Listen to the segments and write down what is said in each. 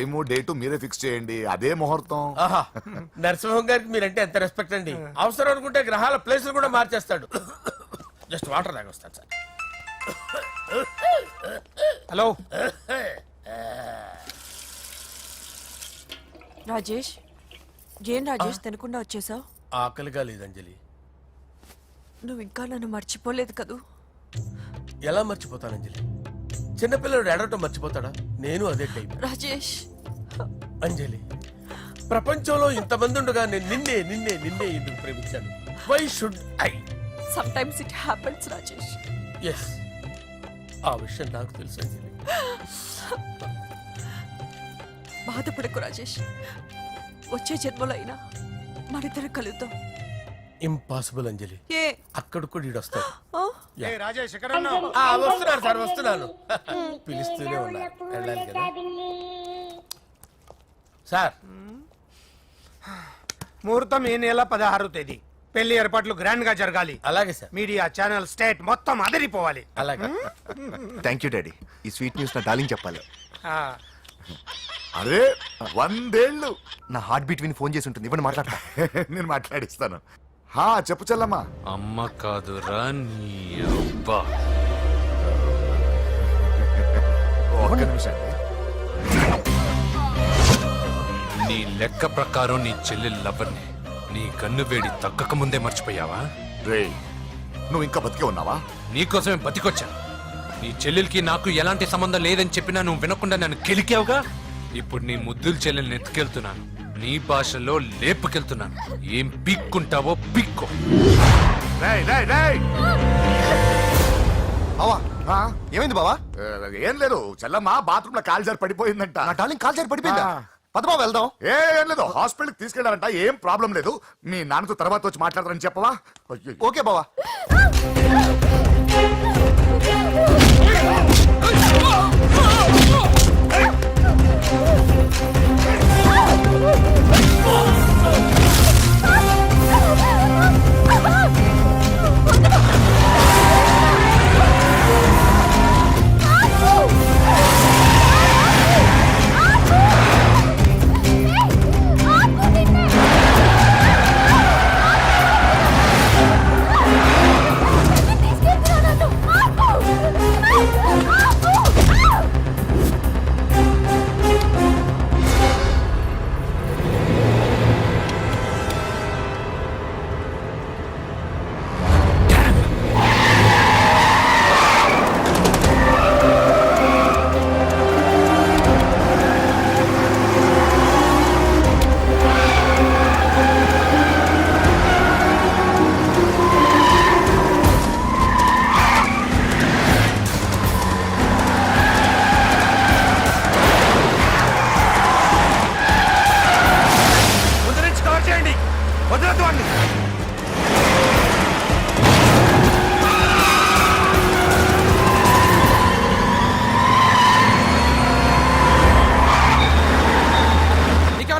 Time date మీరే fix చేయండి, అదే ముహూర్తం. ఆహా నరసింహం గారికి మీరంటే ఎంత రెస్పెక్ట్ అండి. అవసరం అనుకుంటే గ్రహాల ప్లేసులు కూడా మార్చేస్తాడు. జస్ట్ వాటర్ తాగొస్తాను సార్. హలో రాజేష్, ఏం రాజేష్ తినకుండా వచ్చేసావు? ఆకలిగా లేదు అంజలి. నువ్వు ఇంకా నన్ను మర్చిపోలేదు కదూ? ఎలా మర్చిపోతాను అంజలి? చిన్నపిల్లడు ఏడవటం మర్చిపోతాడా? నేను అదే టైప్. రాజేష్ అంజలి, ప్రపంచంలో ఇంతమంది ఉండగా నేను నిన్నే నిన్నే నిన్నే ఎందుకు ప్రేమించాను? Why should I? Sometimes it happens Rajesh. Yes, ఆ విషయం నాకు తెలుసు అంజలి. బాధపడకు రాజేష్, వచ్చే జన్మలో అయినా మరిద్దరు కలుద్దాం. ఇంపాసిబుల్ అంజలి. ఏ అక్కడ కూడా ఈడు వస్తాడు. ఆ? రాజేష్ ఎక్కడ ఉన్నావు? వస్తున్నాను సార్, వస్తున్నాను. పిలుస్తూనే ఉన్నారు, వెళ్ళాలి కదా సార్. ముహూర్తం ఈ నెల 16వ తేదీ. పెళ్లి ఏర్పాట్లు గ్రాండ్ గా జరగాలి. అలాగే సార్. మీడియా ఛానల్ స్టేట్ మొత్తం అదిరిపోవాలి. అలాగే. Thank you daddy. ఈ స్వీట్ న్యూస్ నా డార్లింగ్ చెప్పాలి. ఆ, అరే 100 ఏళ్ళు. నా హార్ట్ బీట్ విని ఫోన్ చేసి ఉంటుంది, ఇవ్వండి మాట్లాడతా. నేను మాట్లాడిస్తాను. హా చెప్పు చెల్లమ్మా. అమ్మ కాదురా నీ అబ్బా. ఒక్క నిమిషం. నీ లెక్క ప్రకారం నీ చెల్లెలు లవ్వర్ని నీ కన్ను వేడి తగ్గక ముందే మర్చిపోయావా? రే నువ్వు ఇంకా బతికే ఉన్నావా? నీకోసమే బతికొచ్చాను. నీ చెల్లెలకి నాకు ఎలాంటి సంబంధం లేదని చెప్పినా నువ్వు వినకుండా నన్ను కెలికావుగా. ఇప్పుడు నీ ముద్దుల చెల్లెల్ని ఎత్తుకెళ్తున్నాను, నీ భాషలో లేపుకెళ్తున్నాను. ఏం పీక్కుంటావో పీక్కో. రేయ్ రేయ్ రేయ్. బావా ఆ? ఏమైంది బావా? ఏం లేదు, చెల్లమ్మ బాత్రూమ్ లో కాలు జారి పడిపోయిందంట. నా డార్లింగ్ కాల్ చేరి పడిపోయిందా? ఆ. పద బావ వెళ్దాం. ఏం లేదు, హాస్పిటల్ కి తీసుకెళ్లారంట. ఏం ప్రాబ్లం లేదు. మీ నాన్నతో తర్వాత వచ్చి మాట్లాడతారని చెప్పవా? అయ్యో. ఓకే బావా.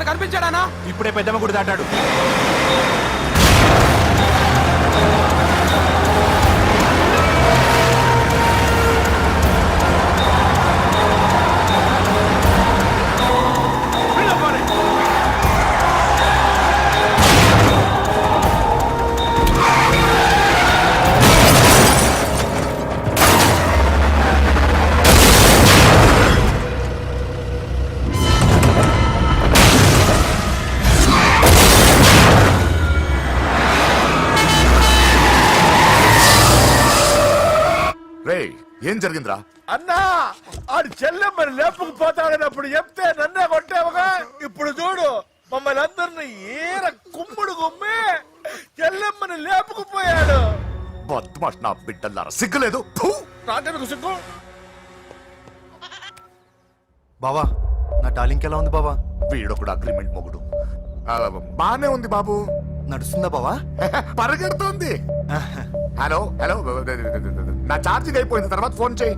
కనిపించాడానా? ఇప్పుడే పెద్దమ్మ గుడి దాటాడు. ఏం జరిగిందిరా? అన్నా, ఆడు చెల్లెమ్మని లేపుకుపోతాడనప్పుడు చెప్తే నన్నే కొట్టావుగా. ఇప్పుడు చూడు, మమ్మల్ని అందరిని ఏర కుమ్ముడు కుమ్మి చెల్లెమ్మని లేపుకుపోయాడు. బద్మాష్ నా బిడ్డల్లారా, సిగ్గులేదు? ఫు! నాకెందుకు సిగ్గు? బావా నా డార్లింగ్ ఎలా ఉంది బావా? వీడొకడు అగ్రిమెంట్ మొగుడు. బానే ఉంది బాబు. నడుస్తుందా బావా? పరిగెడుతుంది. హలో హలో, నా ఛార్జింగ్ అయిపోయింది, తర్వాత ఫోన్ చేయి.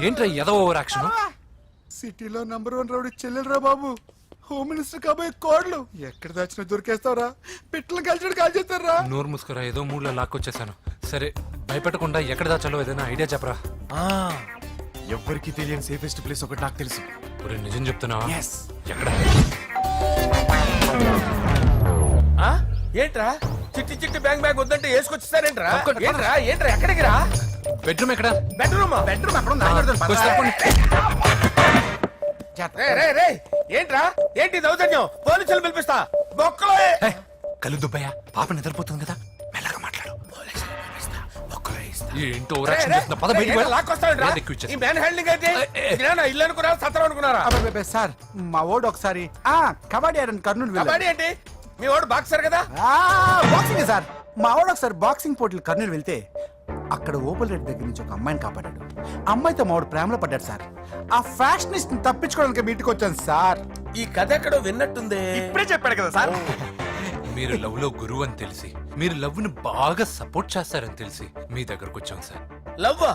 ఏంట్రా ఎదవ ఓవర్ యాక్షన్? సిటీలో నంబర్ 1 రౌడీ చెల్లెలరా బాబు. హోమ్ మినిస్టర్ కాబోయే కోడ్లు ఎక్కడ దాచినా దొరికేస్తావురా. పిట్టలు కలిసి కాల్ చేస్తారా? నోరు ముసుకురా, ఏదో మూడులో లాక్కొచ్చేసాను. సరే భయపెట్టకుండా ఎక్కడ దాచాలో ఏదైనా ఐడియా చెప్పరా? ఎవ్వరికి తెలియని సేఫెస్ట్ ప్లేస్ ఒకటి నాకు తెలుసు. ఒరే నిజం చెప్తున్నావా? ఎక్కడ? ఆ? ఏంట్రా చిట్టి చిట్టి బ్యాంగ్ బ్యాగ్ వద్దంటే వేసుకొచ్చిస్తారేంట్రా? ఏంట్రా ఎక్కడికి రా? బెడ్రూమ్ ఎక్కడ? బెడ్రూమ్ అక్కడ రే ఏంట్రా ఏంటి దౌర్జన్యం? పోలీసులు పిలిపిస్తా బొక్కలో ఏయ్, కళ్ళు దుబ్బయ్యా, పాప నిద్రపోతుంది కదా, మెల్లగా మాట్లాడు. ఏంటో ఓవరాక్షన్ చేస్తున్నా. పద బయటికి వెళ్ళు. లాక్కొస్తావేంట్రా? లేదు, ఎక్కువ ఈ ఇచ్చేస్తా. మ్యాన్ హ్యాండ్లింగ్ అయితే ఇదేనా ఇల్లు అనుకున్నారా సత్రం అనుకున్నారా? అబ్బబ్బబ్బే, సార్ మా ఓడు ఒకసారి కబడ్డీ ఆడని కర్నూలు వెళ్ళాడు. కబడ్డీ ఏంటి మీ వాడు బాక్సర్ కదా? Boxing sir. మా ఓడు ఒకసారి బాక్సింగ్ పోటీలు కర్నూలు వెళ్తే అక్కడ ఓపెల్ రెడ్డి దగ్గర నుంచి ఒక అమ్మాయిని కాపాడాడు. అమ్మాయితో మా వాడు ప్రేమలో పడ్డాడు సార్. ఆ ఫ్యాషనిస్ట్ తప్పించుకోవడానికి మీటికి వచ్చాను సార్. ఈ కథ ఎక్కడో విన్నట్టుంది. ఇప్పుడే చెప్పాడు కదా సార్. మీరు లవ్ లో గురువు అని తెలిసి, మీరు లవ్ ని బాగా సపోర్ట్ చేస్తారని తెలిసి మీ దగ్గరకు వచ్చాం సార్. లవ్వా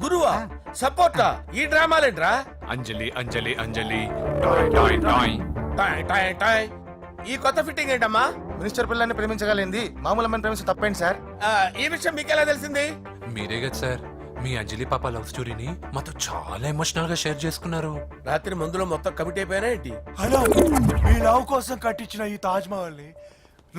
గురువా సపోర్టా? ఈ డ్రామాలేంట్రా? అంజలి అంజలి అంజలి టాయ్ టాయ్ టాయ్. టాయ్ టాయ్ టాయ్. ఈ కొత్త ఫిట్టింగ్ ఏంటమ్మా? మినిస్టర్ పిల్లల్ని ప్రేమించగలిగింది మామూలు అమ్మని ప్రేమించి తప్పేంటి సార్? ఈ విషయం మీకెలా తెలిసింది? మీరే కదా సార్ మీ అంజలి పాప లవ్ స్టోరీని మాతో చాలా ఎమోషనల్ గా షేర్ చేసుకున్నారు. రాత్రి మందులో మొత్తం కమిటీ అయిపోయినా ఏంటి? హలో, మీ లవ్ కోసం కట్టించిన ఈ తాజ్ మహల్ ని,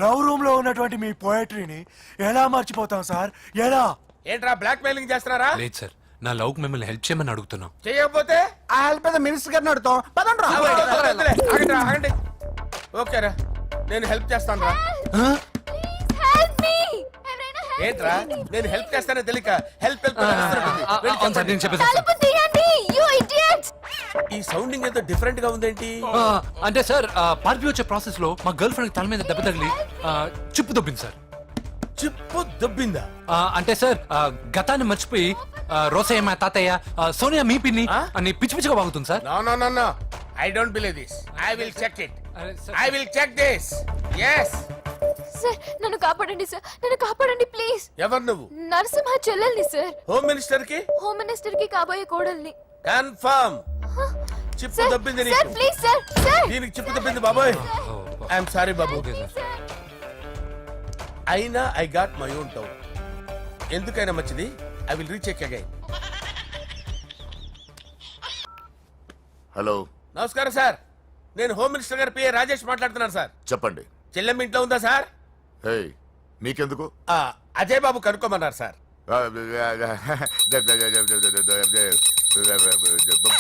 లవ్ రూమ్ లో ఉన్నటువంటి మీ పోయట్రీని ఎలా మర్చిపోతాం సార్? ఎలా? ఏంట్రా బ్లాక్ మెయిలింగ్ చేస్తున్నారా? లేదు సార్, నా లవ్ మిమ్మల్ని హెల్ప్ చేయమని అడుగుతున్నాం. చేయకపోతే ఆ హెల్ప్ అయితే మినిస్టర్ గారిని అడుగుతాం. పదండి రా. వదిలే, ఆగండి రా, ఆగండి. ఓకేరా నేను హెల్ప్ చేస్తాను రా. ఏంట్రా నేను హెల్ప్ చేస్తానో తెలియక హెల్ప్ హెల్ప్ అని అరుస్తున్నట్టుంది. వెళ్ళి అవును సార్, నేను చెప్పేసి ఈ సౌండింగ్ ఏదో డిఫరెంట్ గా ఉందేంటి? అంటే సార్ పార్టీ వచ్చే ప్రాసెస్ లో మా గర్ల్ ఫ్రెండ్ తల మీద దెబ్బ తగిలి చిప్పు దొబ్బింది సార్. చిప్పు దొబ్బిందా? అంటే సార్ గతాన్ని మర్చిపోయి రోసయ్య మా తాతయ్య సోనియా మీ పిన్ని అని పిచ్చి పిచ్చిగా వాగుతుంది sir. No I don't believe this. I will check it. I will check this. yes sir నన్ను కాపాడండి సార్, నన్ను కాపాడండి ప్లీజ్. ఎవరు నువ్వు? నరసింహ చెల్లెల్ని సార్, హోమ్ మినిస్టర్ కి హోమ్ మినిస్టర్ కి కాబోయే కోడల్ని. కన్ఫర్మ్ చిప్పు సార్ దొబ్బింది సార్ నీకు. ప్లీజ్ సార్ సార్ దీనికి చిప్పు దొబ్బింది బాబోయ్. ఐఎమ్ సారీ బాబు. Okay sir. అయినా I got my own town. ఎందుకైనా మంచిది I will recheck again. Hello నమస్కారం సార్, నేను హోమ్ మినిస్టర్ గారి పిఏ రాజేష్ మాట్లాడుతున్నాను సార్. చెప్పండి. చెల్లెమ్మ ఇంట్లో ఉందా సార్? హే మీకెందుకు? అజయ్ బాబు కనుక్కోమన్నారు సార్.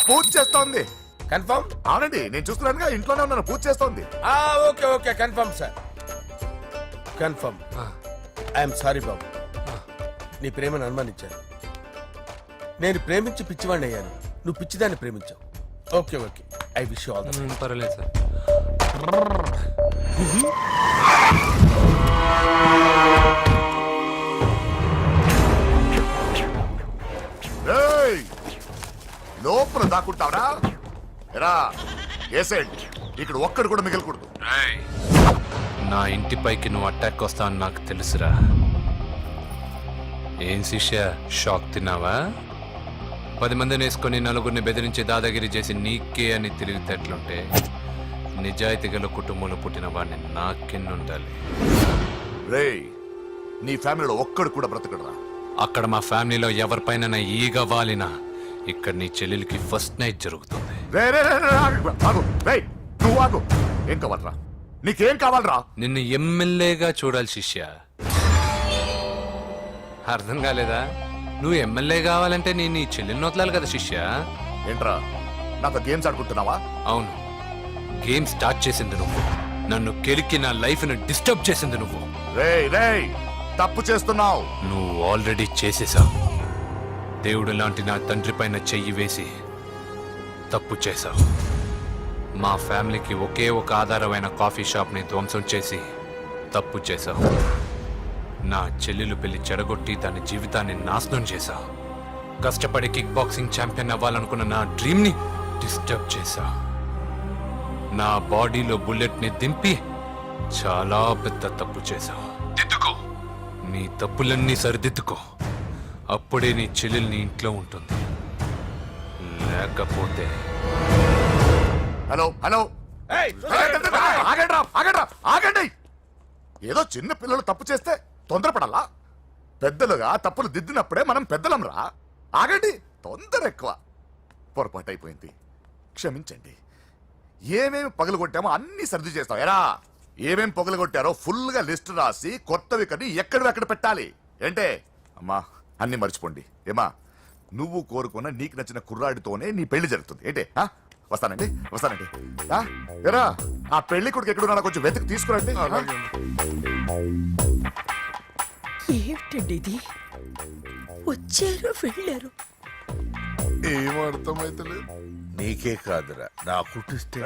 పూజ చేస్తోంది. కన్ఫర్మ్? అవునండి, నేను చూస్తున్నానుగా, ఇంట్లోనే ఉన్నాను, పూజ చేస్తోంది. Okay okay confirm sir, confirm. I'm sorry బాబు, నీ ప్రేమను అనుమానించాను. నేను ప్రేమించి పిచ్చివాడిని అయ్యాను, నువ్వు పిచ్చిదాన్ని ప్రేమించావు. Okay okay I wish you all the best. పర్వాలేదు సార్. ఏయ్, లోపల దాక్కుంటావరా? ఎరా ఏసెంట్, ఇక్కడ ఒక్కడు కూడా మిగలకూడదు. నా ఇంటిపైకి నువ్వు అటాక్ వస్తావని నాకు తెలుసురా. ఏం శిష్య, షాక్ తిన్నావా? 10 మందిని వేసుకొని నలుగురిని బెదిరించి దాదాగిరి చేసి నీకే అని తిరిగితేట్లుంటే నిజాయితీ గల కుటుంబంలో పుట్టిన వాడిని నాకెన్నుండాలి. రేయ్, నీ ఫ్యామిలీలో ఒక్కడు కూడా బ్రతకడరా. అక్కడ మా ఫ్యామిలీలో ఎవరిపైన ఈగ వాలినా ఇక్కడ నీ చెల్లెలికి ఫస్ట్ నైట్ జరుగుతుంది. రే రే రే రే, ఆగు. రేయ్, నువ్వు ఆగు. ఏం కావాలరా? నీకేం కావాలరా? నిన్ను ఎమ్మెల్యేగా చూడాలి శిష్య. అర్థం కాలేదా? నువ్వు ఎమ్మెల్యే కావాలంటే నేను నీ చెల్లెల్ని వదలాలి కదా శిష్య. ఏంట్రా నాతో గేమ్స్ ఆడుకుంటున్నావా? అవును, గేమ్ స్టార్ట్ చేసింది నువ్వు, నన్ను కెలికి నా లైఫ్ ను డిస్టర్బ్ చేసింది నువ్వు. రేయ్ రేయ్, తప్పు చేస్తున్నావు. నువ్వు ఆల్రెడీ చేసేసావు. దేవుడు లాంటి నా తండ్రి పైన చెయ్యి వేసి తప్పు చేశావు. మా ఫ్యామిలీకి ఒకే ఒక ఆధారమైన కాఫీ షాప్ ని ధ్వంసం చేసి తప్పు చేశావు. నా చెల్లెలు పెళ్లి చెడగొట్టి దాని జీవితాన్ని నాశనం చేశావు. కష్టపడి కిక్ బాక్సింగ్ ఛాంపియన్ అవ్వాలనుకున్న నా డ్రీమ్ ని డిస్టర్బ్ చేశావు. నా బాడీలో బుల్లెట్ ని దింపి చాలా పెద్ద తప్పు చేశావు. దిద్దుకో, నీ తప్పులన్నీ సరిదిద్దుకో, అప్పుడే నీ చెల్లెలు నీ ఇంట్లో ఉంటుంది. లేకపోతే హలో హలో, ఆగండి రా, ఆగండి రా, ఆగండి. ఏదో చిన్న పిల్లలు తప్పు చేస్తే తొందరపడాలా? పెద్దలుగా తప్పులు దిద్దినప్పుడే మనం పెద్దలం రా. ఆగండి, తొందర ఎక్కువ. పొరపాటు అయిపోయింది, క్షమించండి. ఏమేమి పగలగొట్టామో అన్ని సర్ది చేస్తాం. ఎరా ఏమేం పగలగొట్టారో ఫుల్ గా లిస్ట్ రాసి కొత్తవి కని ఎక్కడ పెట్టాలి. ఏంటే అమ్మా, అన్ని మర్చిపోండి. ఏమా, నువ్వు కోరుకున్న నీకు నచ్చిన కుర్రాడితోనే నీ పెళ్లి జరుగుతుంది. ఏంటే వస్తానండి. ఆ? ఎరా ఆ పెళ్లి కొడుకు ఎక్కడున్నా కొంచెం వెతికి తీసుకురండి. ఏమిటండి ఇది? వచ్చారు వెళ్ళారు. ఏం అర్థమైతలేదు. నీకే కాదురా నా కుట్టిస్తే.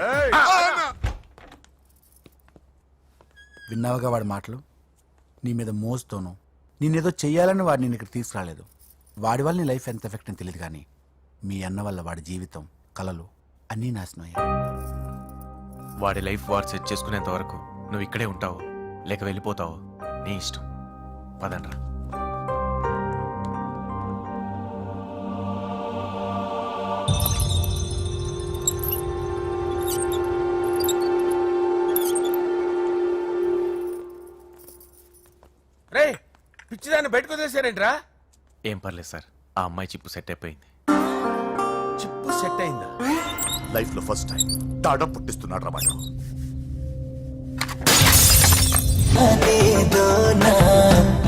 విన్నావుగా వాడి మాటలు? నీ మీద మోజుతోనూ నేనేదో చెయ్యాలని వాడు నేను ఇక్కడ తీసుకురాలేదు. వాడి వల్ల నీ లైఫ్ ఎంత ఎఫెక్ట్ అని తెలియదు, కానీ మీ అన్న వల్ల వాడి జీవితం, కలలు అన్నీ నాశనం అయ్యాయి. వాడి లైఫ్ వాడు సెట్ చేసుకునేంత వరకు నువ్వు ఇక్కడే ఉంటావు లేక వెళ్ళిపోతావు, నీ ఇష్టం. పదండ్రా. రే పిచ్చిదాన్ని బయటకు వదిలేసారేంట్రా? ఏం పర్లేదు సార్, ఆ అమ్మాయి చిప్పు సెట్ అయిపోయింది. చిప్పు సెట్ అయిందా? లైఫ్ లో ఫస్ట్ టైం తాడం పుట్టిస్తున్నాడు రమాట.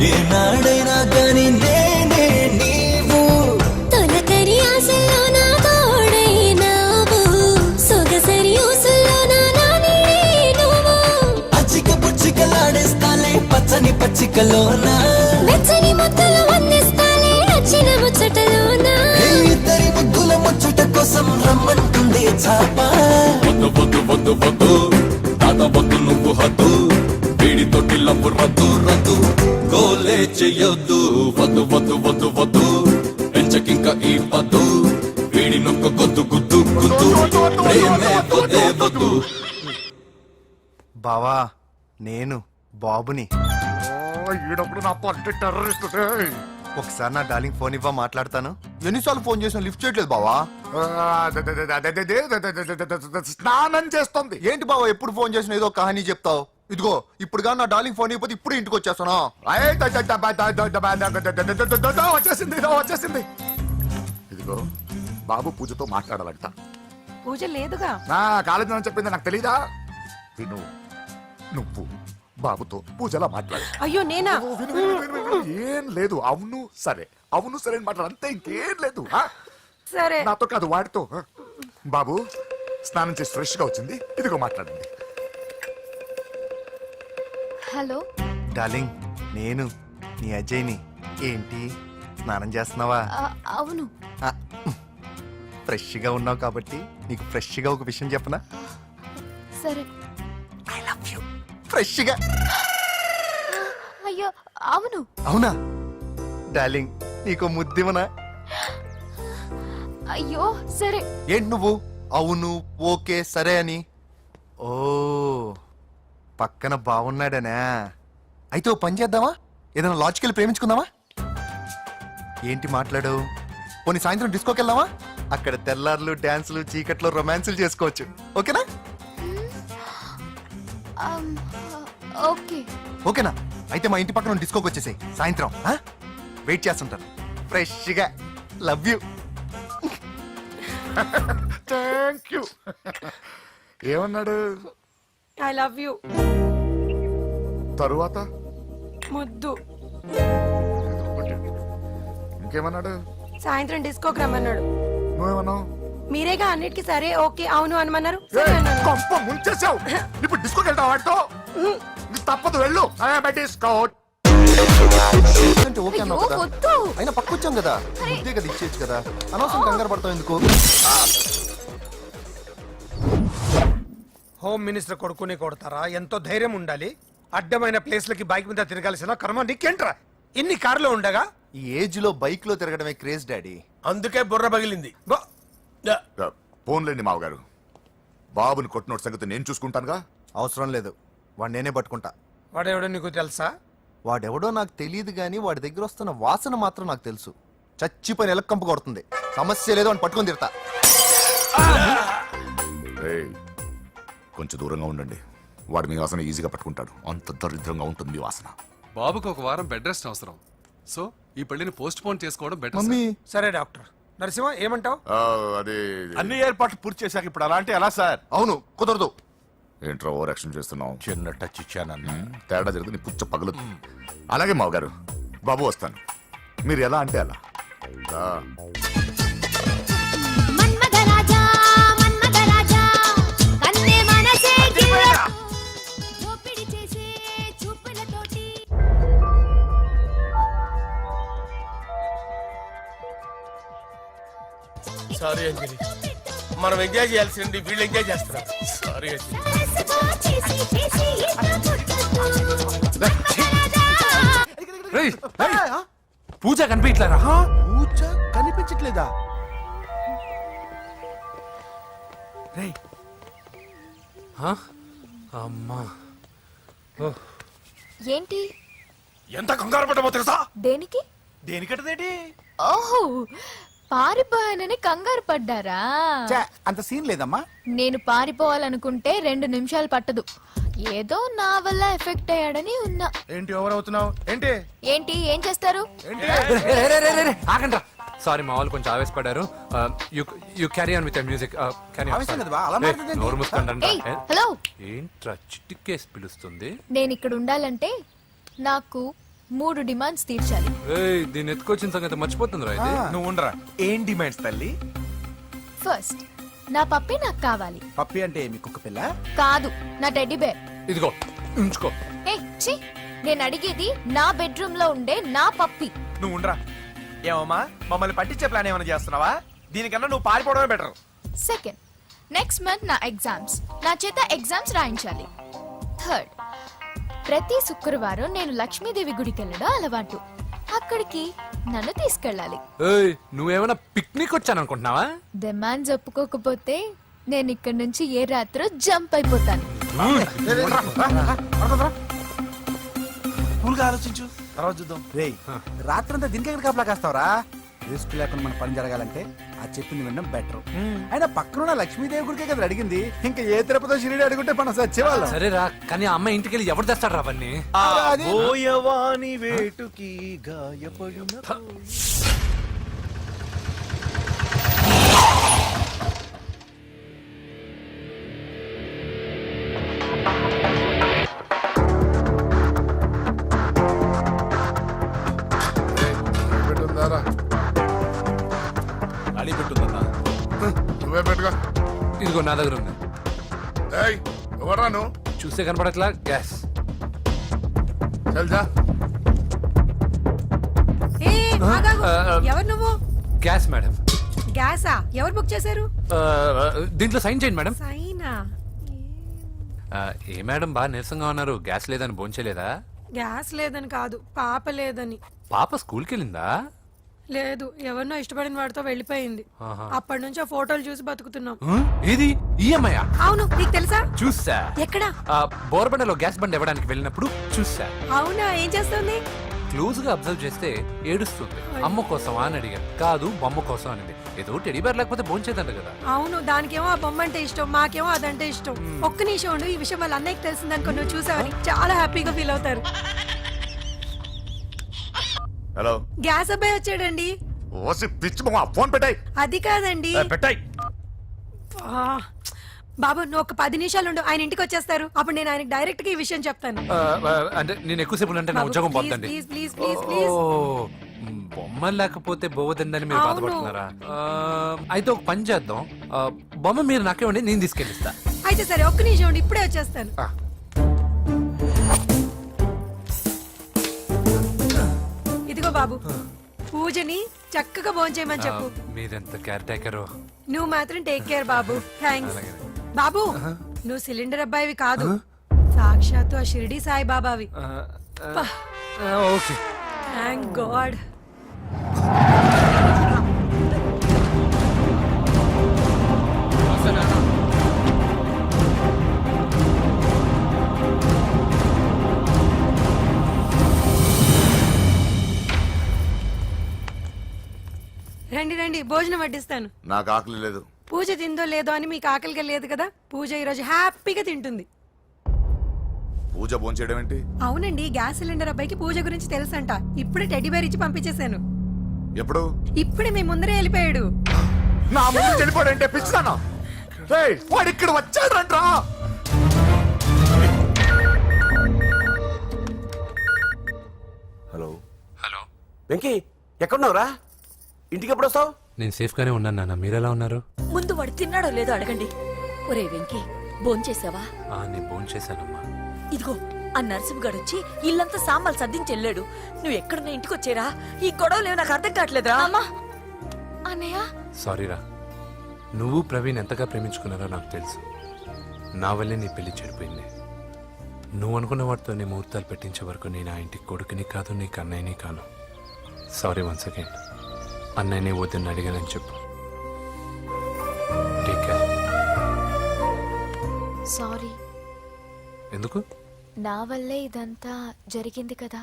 ఏనాడైనా కానీ నేనే నీవు తొలకరి ఆశల్లో నా తోడైనావు సొగసరి ఊసుల్లో నా నానే నువ్వు అచ్చిక పుచ్చికలాడేస్తాలే పచ్చని పచ్చికలోన మెచ్చని ముద్దలు వందిస్తాలే నచ్చిన ముచ్చటలోన ఇద్దరి ముద్దుల ముచ్చట కోసం రమ్మంటుంది చాప వద్దు వద్దు వద్దు వద్దు తాత వద్దు నువ్వు హద్దు వీడి తోటి లవ్వు రద్దు రద్దు గోలే చెయ్యొద్దు వద్దు వద్దు వద్దు వద్దు పెంచకింక ఈ పద్దు వీడి నొక్క గొద్దు గుద్దు గుద్దు ప్రేమే వద్దే వద్దు. బావా, నేను బాబుని. ఈడప్పుడు నా పంట టెర్రరిస్ట్. ఒకసారి నా డార్లింగ్ ఫోన్ ఇవ్వ, మాట్లాడతాను. ఎన్నిసార్లు ఫోన్ చేసినా లిఫ్ట్ చేయట్లేదు బావా. స్నానం చేస్తుంది. ఏంటి బావా ఎప్పుడు ఫోన్ చేసినా ఏదో కహానీ చెప్తావు? ఇదిగో ఇప్పుడు నా డార్లింగ్ ఫోన్ అయిపోతే ఇప్పుడు ఇంటికి వచ్చేస్తాను. వచ్చేసింది. ఇదిగో బాబు పూజతో మాట్లాడాలంట. పూజ లేదుగా. నా కాలేజీ అని చెప్పింది నాకు తెలీదా? విను, నువ్వు బాబుతో పూజలా మాట్లాడు. అయ్యో నేనా? ఏం లేదు. అవును సరే, అవును సరే అని మాట్లాడు, అంతే, ఇంకేం లేదు. సరే. నాతో కాదు, వాడితో. బాబు స్నానం చేసి ఫ్రెష్ గా వచ్చింది, ఇదిగో మాట్లాడండి. హలో డార్లింగ్, నేను నీ అజయ్ని. ఏంటి స్నానం చేస్తున్నావా? అవును. ఫ్రెష్ గా ఉన్నావు కాబట్టి నీకు ఫ్రెష్ గా ఒక విషయం చెప్పనా? సరే. I love you. ఫ్రెష్ గా. అయ్యో అవును. అవునా డార్లింగ్, నీకు ముద్దివనా? అయ్యో సరే. ఏంటి నువ్వు అవును ఓకే సరే అని? ఓ పక్కన బాగున్నాడనా? అయితే ఓ పని చేద్దామా? ఏదైనా లాజికల్ ప్రేమించుకుందామా? ఏంటి మాట్లాడు? పోనీ సాయంత్రం డిస్కోకి వెళ్దామా? అక్కడ తెల్లార్లు డాన్సులు చీకట్లో రొమాన్సులు చేసుకోవచ్చు. ఓకేనా? ఓకే. ఓకేనా? అయితే మా ఇంటి పక్కన డిస్కోకి వచ్చేసాయి సాయంత్రం. వెయిట్ చేస్తుంటాను ఫ్రెష్గా. Love you. Thank you. ఏమన్నాడు? I love you. తరువాత ముద్దు. ఇంకేమన్నాడు? సాయంత్రం డిస్కోకి రమ్మన్నాడు. నువ్వేమన్నావు? మీరేగా అన్నిటికీ సరే ఓకే అవును అనమన్నారు. సరే అన్నాను. కొంప ముంచేసావు. ఇప్పుడు డిస్కోకి వెళ్తావు వాడితో? నీకు తప్పదు, వెళ్ళు. డిస్కో అంటే ఓకే అన్నావు కదా, వద్దు. అయినా పక్కొచ్చాం కదా, ముద్దే కదా ఇచ్చేయచ్చు కదా, అనవసరం కంగారు పడతావు ఎందుకు? హోమ్ మినిస్టర్ కొడుకుని కొడతారా? ఎంతో ధైర్యం ఉండాలి. అడ్డమైన ప్లేస్లకి బైక్ మీద తిరగాల్సిన కర్మ నీకేంట్రా? ఇన్ని కార్లో ఉండగా ఈ ఏజ్ లో బైక్ లో తిరగడమే క్రేజ్ డాడీ. అందుకే బుర్ర పగిలింది. ఫోన్లేండి మావగారు, బాబుని కొట్టినోటి సంగతి నేను చూసుకుంటానుగా. అవసరం లేదు, వాడు నేనే పట్టుకుంటా. వాడెవడో నీకు తెలుసా? వాడెవడో నాకు తెలియదు కానీ వాడి దగ్గర వస్తున్న వాసన మాత్రం నాకు తెలుసు. చచ్చిపోయిన ఎలక్కంపు కొడుతుంది. సమస్య లేదు అని పట్టుకొని తిడతా. కొంచెం దూరంగా ఉండండి, వాడు మీ వాసన ఈజీగా పట్టుకుంటాడు. అంత దరిద్రంగా ఉంటుంది మీ వాసన. బాబుకు ఒక వారం బెడ్ రెస్ట్ అవసరం. సో ఈ పెళ్లిని పోస్ట్ పోన్ చేసుకోవడం బెటర్ మమ్మీ సరే డాక్టర్ నరసింహ ఏమంటావు? అది అన్ని ఏర్పాట్లు పూర్తి చేశాక ఇప్పుడు అలా అంటే ఎలా సార్? అవును కుదరదు. ఏంట్రా ఓవర్ యాక్షన్ చేస్తున్నావు? చిన్న టచ్ ఇచ్చానన్న. తేడా జరిగితే నీ పుచ్చ పగలు. అలాగే మావగారు, బాబు వస్తాను. మీరు ఎలా అంటే అలా. రా. మన్మథరాజా మన్మథరాజా కన్నే మనసే దోపిడి చేసే చూపులతోటి సారీ అంజలి, మనం ఎంజాయ్ చేయాల్సింది వీళ్ళు ఎంజాయ్ చేస్తున్నారు. సారీ అంజలి. చేసి చేసి రేయ్, పూజ కనిపించలేరా? పూజ కనిపించట్లేదా? రేయ్ హ? అమ్మా. ఓహ్. ఏంటి ఎంత కంగారు పడ్డామో తెలుసా? దేనికి? దేనికట్టదేటి? ఓహో, పారిపోయానని కంగారు పడ్డారా? ఛే, అంత సీన్ లేదమ్మా. నేను పారిపోవాలనుకుంటే 2 నిమిషాలు పట్టదు. ఏదో నా వల్ల ఎఫెక్ట్ అయ్యాడని ఉన్నా. ఏంటి ఓవర్ అవుతున్నావు? ఏంటి ఏంటి ఏం చేస్తారు? ఆగండ్రా. సారీ, మా వాళ్ళు కొంచెం ఆవేశపడ్డారు. You carry on with music. ఆవేశం కదా బా, అలా మాట్లాడేదేంటి? నోరు మూసుకోండి. ఏయ్, హలో. ఏంట్రా చిటికేసి పిలుస్తుంది? నేను ఇక్కడ ఉండాలంటే నాకు 3 డిమాండ్స్ తీర్చాలి. ఏయ్, దీన్ని ఎత్తుకొచ్చిన సంగతి మర్చిపోతుందిరా ఇది. నువ్వు ఉండరా. ఏం డిమాండ్స్ తల్లి? ఫస్ట్, నా పప్పి నాకు కావాలి. పప్పి అంటే మీ కుక్క పిల్ల? కాదు, నా టెడ్డీ బేర్. ఇదిగో ఉంచుకో. ఏయ్, ఛీ, నేను అడిగేది నా బెడ్రూమ్ లో ఉండే నా పప్పి. నువ్వు ఉండరా. ఏమమ్మా, మమ్మల్ని పట్టించే ప్లాన్ ఏమైనా చేస్తున్నావా? దీనికన్నా నువ్వు పారిపోవడమే బెటర్. సెకండ్, నెక్స్ట్ మంత్ నా ఎగ్జామ్స్, నా చేత ఎగ్జామ్స్ రాయించాలి. థర్డ్, ప్రతి శుక్రవారం నేను లక్ష్మీదేవి గుడికి వెళ్ళడం అలవాటు. అక్కడికి నన్ను తీసుకెళ్ళాలి. ఏయ్, నువ్వేమైనా పిక్నిక్ వచ్చాను అనుకుంటున్నావా? డిమాండ్స్ ఒప్పుకోకపోతే నేను ఇక్కడి నుంచి ఏ రాత్రో జంప్ అయిపోతాను. కూల్గా ఆలోచించు, తర్వాత చూద్దాం. రేయ్, రాత్రంతా దీనికి ఎక్కడ కాపలా కాస్తావరా? రిస్క్ లేకుండా మన పని జరగాలంటే ఆ చెప్పింది వినడం బెటర్. అయినా పక్కన లక్ష్మీదేవి గుడికే కదా అడిగింది. ఇంకా ఏ తిరుపతి షిరిడి అడుగుంటే మనం సచ్చేవాళ్ళం. సరేరా, కానీ ఆ అమ్మాయి ఇంటికి వెళ్ళి ఎవరు తెస్తాడు అవన్నీ? బోయవాని వేటుకి గాయపడిన అడి పెట్టుందన్నా. నువ్వే పెట్టుకో. ఇదిగో నా దగ్గర ఉంది. ఏయ్, ఎవరా నువ్వు? చూస్తే కనపడట్లా? గ్యాస్. చల్జా. ఎవరు నువ్వు? Gas madam. గ్యాసా? ఎవరు బుక్ చేశారు? దీంట్లో సైన్ చేయండి మేడం. సైనా? ఏ మేడం బాగా నీరసంగా ఉన్నారు? గ్యాస్ లేదని భోంచలేదా? గ్యాస్ లేదని కాదు, పాప లేదని. పాప స్కూల్కి వెళ్ళిందా? లేదు, ఎవరినో ఇష్టపడిన వాడితో వెళ్ళిపోయింది. ఆహా. అప్పటి నుంచి ఆ ఫోటోలు చూసి బతుకుతున్నాం. ఏది ఈఎంఐ? అవును, నీకు తెలుసా? చూసా. ఎక్కడ? బోర్బండలో గ్యాస్ బండ్ ఇవ్వడానికి వెళ్ళినప్పుడు చూసా. అవునా, ఏం చేస్తుంది? క్లోజ్ గా అబ్జర్వ్ చేస్తే ఏడుస్తుంది. అమ్మ కోసం అని అడిగాను. కాదు, బొమ్మ కోసం అనింది. ఏదో టెడీ బేర్ లేకపోతే భోంచేదంట కదా. అవును, దానికేమో ఆ బొమ్మ అంటే ఇష్టం, మాకేమో అదంటే ఇష్టం. ఒక్క నిమిషం ఉండు, ఈ విషయం వాళ్ళ అన్నయ్యకి తెలిసిందనుకో, నువ్వు చూసావని చాలా హ్యాపీగా ఫీల్ అవుతారు. హలో, గ్యాస్ అబ్బాయి వచ్చాడండి. ఓసి పిచ్చి బొమ్మ, ఫోన్ పెట్టాయి. అది కాదండి. పెట్టాయి. ఆ, బాబు నువ్వు ఒక 10 నిమిషాలు ఉండు, ఆయన ఇంటికి వచ్చేస్తారు. అప్పుడు నేను ఆయనకి డైరెక్ట్ గా ఈ విషయం చెప్తాను. అంటే నేను ఎక్కువసేపు అంటే నా ఉద్యోగం పోతుందండి. Please please please please. బొమ్మ లేకపోతే బోవదందని మీరు అవును. బాధపడుతున్నారా? అయితే ఒక పని చేద్దాం. బొమ్మ మీరు నాకేమండి, నేను తీసుకెళ్ళిస్తా. అయితే సరే, ఒక్క నిమిషం ఉండి ఇప్పుడే వచ్చేస్తాను. ఇదిగో బాబు, పూజని చక్కగా భోంచేయమని చెప్పు. మీరెంత కేర్ టేకరు. నువ్వు మాత్రం టేక్ కేర్ బాబు. థ్యాంక్స్. బాబు, నువ్వు సిలిండర్ అబ్బాయివి కాదు, సాక్షాత్తు ఆ షిరిడి సాయి బాబావి. ఓకే. Thank God. రండి రండి, భోజనం వడ్డిస్తాను. నాకు ఆకలి లేదు. పూజ తిందో లేదో అని మీకు ఆకలిగా లేదు కదా, పూజ ఈరోజు హ్యాపీగా తింటుంది. పూజ భోంచేయడం ఏంటి? అవునండి, గ్యాస్ సిలిండర్ అబ్బాయికి పూజ గురించి తెలుసంట. ఇప్పుడే టెడ్డీ బేర్ ఇచ్చి పంపించేశాను. ఎప్పుడు? ఇప్పుడే మీ ముందరే వెళ్ళిపోయాడు. నా ముందు చెడిపోడంటే పిచ్చిదానా? రేయ్, వాడు ఇక్కడ వచ్చాడంట్రా. హలో హలో, వెంకీ ఎక్కడున్నావురా? ఇంటికి ఎప్పుడు వస్తావు? నేను సేఫ్ గానే ఉన్నాను నాన్న. మీరెలా ఉన్నారు? ముందు వాడు తిన్నాడో లేదో అడగండి. ఒరే వెంకీ, భోంచేసావా? నేను ఫోన్ చేశానమ్మా. ఇదిగో ఆ నరసింహగాడు వచ్చి ఇల్లంతా సామాన్లు సర్దించి వెళ్ళాడు. నువ్వు ఎక్కడున్నా ఇంటికి వచ్చేరా. ఈ గొడవలేవు నాకు అర్థం కావట్లేదురా. అమ్మా అన్నయ్య సారీరా. నువ్వు ప్రవీణ్ ఎంతగా ప్రేమించుకున్నారో నాకు తెలుసు. నా వల్లే నీ పెళ్లి చెడిపోయింది. నువ్వు అనుకున్న వాటితో నీ ముహూర్తాలు పెట్టించే వరకు నేను ఆ ఇంటికి కొడుకుని కాదు, నీకు అన్నయ్యని కాను. Sorry once again. అన్నయ్యని వద్దని అడిగానని చెప్పు. Take care. సారీ, ఎందుకు? నా వల్లే ఇదంతా జరిగింది కదా.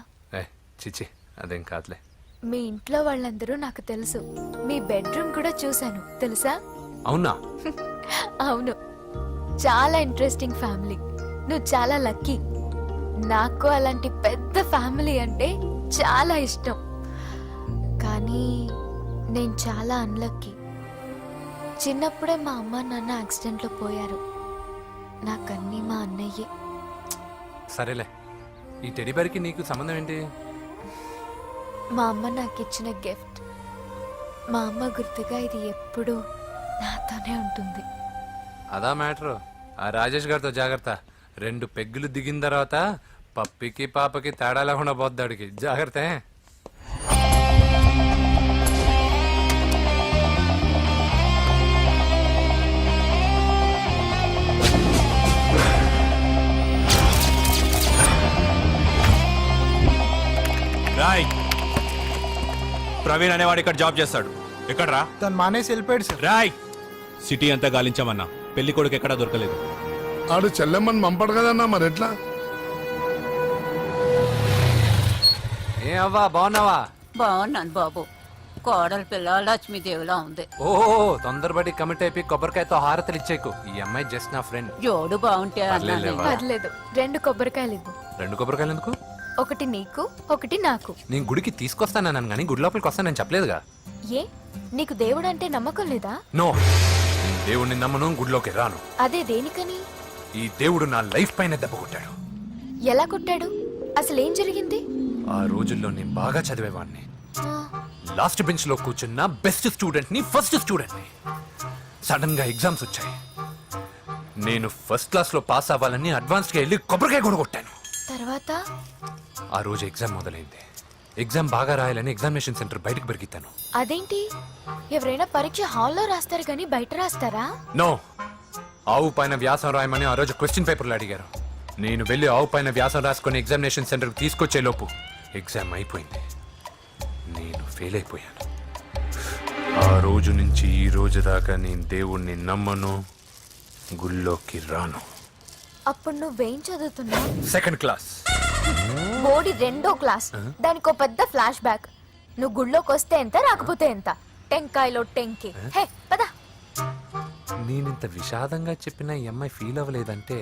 చిచి, అదేం కాదులే. మీ ఇంట్లో వాళ్ళందరూ నాకు తెలుసు. మీ బెడ్రూమ్ కూడా చూశాను, తెలుసా? అవునా? అవును, చాలా ఇంట్రెస్టింగ్ ఫ్యామిలీ. నువ్వు చాలా లక్కీ. నాకు అలాంటి పెద్ద ఫ్యామిలీ అంటే చాలా ఇష్టం. కానీ నేను చాలా అన్లక్కీ. చిన్నప్పుడే మా అమ్మ నాన్న యాక్సిడెంట్లో పోయారు. నాకన్నీ మా అన్నయ్యే. సరేలే, ఈ టెడీబేర్కి నీకు సంబంధం ఏంటి? మా అమ్మ నాకు ఇచ్చిన గిఫ్ట్. మా అమ్మ గుర్తుగా ఇది ఎప్పుడూ నాతోనే ఉంటుంది. అదా మ్యాటర్. ఆ రాజేష్ గారితో జాగ్రత్త. 2 పెగ్గులు దిగిన తర్వాత పప్పికి పాపకి తేడా లేకుండా పోద్దాడికి. జాగ్రత్త. రాయ్, ప్రవీణ్ అనేవాడు ఇక్కడ జాబ్ చేస్తాడు. ఎక్కడ్రా? తను మానేసి వెళ్ళిపోయాడు సార్. రాయ్, సిటీ అంతా గాలించామన్నా, పెళ్లి కొడుకు ఎక్కడా దొరకలేదు. ఆడు చెల్లెమ్మని పంపడు కదన్నా, మరి ఎట్లా? ఏ అవ్వా, బాగున్నావా? బాగున్నాను బాబు. కోడలి పిల్ల లక్ష్మీదేవిలా ఉంది. ఓ, తొందరపడి కమిట్ అయిపోయి కొబ్బరికాయతో హారతలు ఇచ్చేకు. ఈ అమ్మాయి జస్ట్ నా ఫ్రెండ్. జోడు బాగుంటే పర్లేదులే, అన్నాను. వా. పర్లేదు, 2 కొబ్బరికాయలు ఇవ్వు. 2 కొబ్బరికాయలు ఎందుకు? ఒకటి నీకు, ఒకటి నాకు. నేను గుడికి తీసుకొస్తానన్నాను కానీ గుడి లోపలికి వస్తానని చెప్పలేదుగా. ఏ, నీకు దేవుడు అంటే నమ్మకం లేదా? నో, నేను దేవుడిని నమ్మను, గుడిలోకి రాను. అదే దేనికని? ఈ దేవుడు నా లైఫ్ పైన దెబ్బ కొట్టాడు. ఎలా కొట్టాడు? అసలు ఏం జరిగింది? ఆ రోజుల్లో నేను బాగా చదివేవాడిని. ఆ, లాస్ట్ బెంచ్ లో కూర్చున్న బెస్ట్ స్టూడెంట్ ని, ఫస్ట్ స్టూడెంట్ ని. సడన్ గా ఎగ్జామ్స్ వచ్చాయి. నేను ఫస్ట్ క్లాస్ లో పాస్ అవ్వాలని అడ్వాన్స్ గా వెళ్ళి కొబ్బరికాయ కూడా కొట్టాను. తర్వాత? ఆ రోజు ఎగ్జామ్ మొదలైంది. ఎగ్జామ్ బాగా రాయాలని ఎగ్జామినేషన్ సెంటర్ బయటకు పెరిగితాను. అదేంటి, ఎవరైనా పరీక్ష హాల్లో రాస్తారు కానీ బయట రాస్తారా? నో, ఆవు పైన వ్యాసం రాయమని ఆ రోజు క్వశ్చన్ పేపర్లు అడిగారు. నేను వెళ్ళి ఆవు పైన వ్యాసం రాసుకొని ఎగ్జామినేషన్ సెంటర్కి తీసుకొచ్చే లోపు ఎగ్జామ్ అయిపోయింది. నేను ఫెయిల్ అయిపోయాను. ఆ రోజు నుంచి ఈ రోజు దాకా నేను దేవుణ్ణి నమ్మను, గుళ్ళోకి రాను. అప్పుడు నువ్వేం చదువుతున్నావు? Second class. బోడి 2వ క్లాస్. దానికో పెద్ద ఫ్లాష్ బ్యాక్. నువ్వు గుళ్ళోకి వస్తే ఎంత, రాకపోతే ఎంత. టెంకాయలో టెంకి. హే పద. నేనింత విషాదంగా చెప్పిన ఈ అమ్మాయి ఫీల్ అవ్వలేదంటే